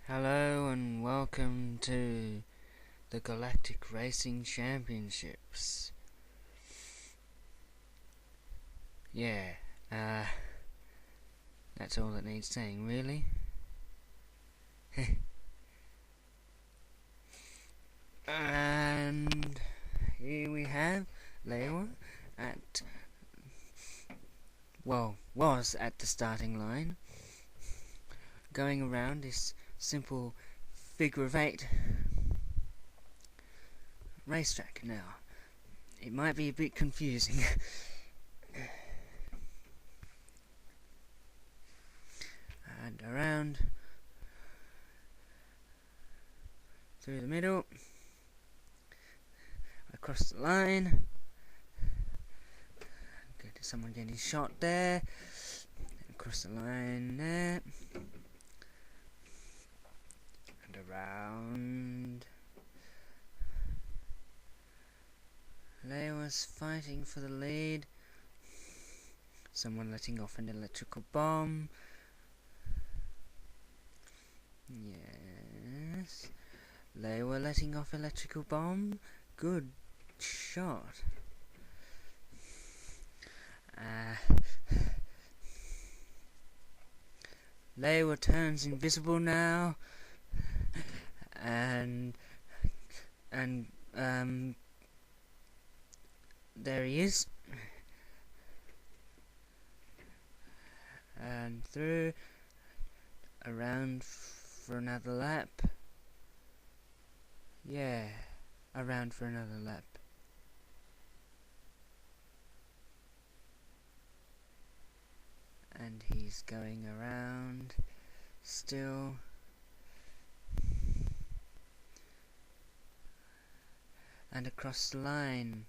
Hello and welcome to the Galactic Racing Championships. Yeah, that's all that needs saying, really. And here we have Lewa was at the starting line, going around this simple figure of 8 racetrack. Now, it might be a bit confusing. And around through the middle, across the line. Good, someone getting shot there. Across the line there. And around. Lewa's fighting for the lead. Someone letting off an electrical bomb. Yes. Lewa letting off electrical bomb. Good shot. Lewa turns invisible now. And there he is. And through, around for another lap. Yeah, around for another lap. And he's going around still. And across the line.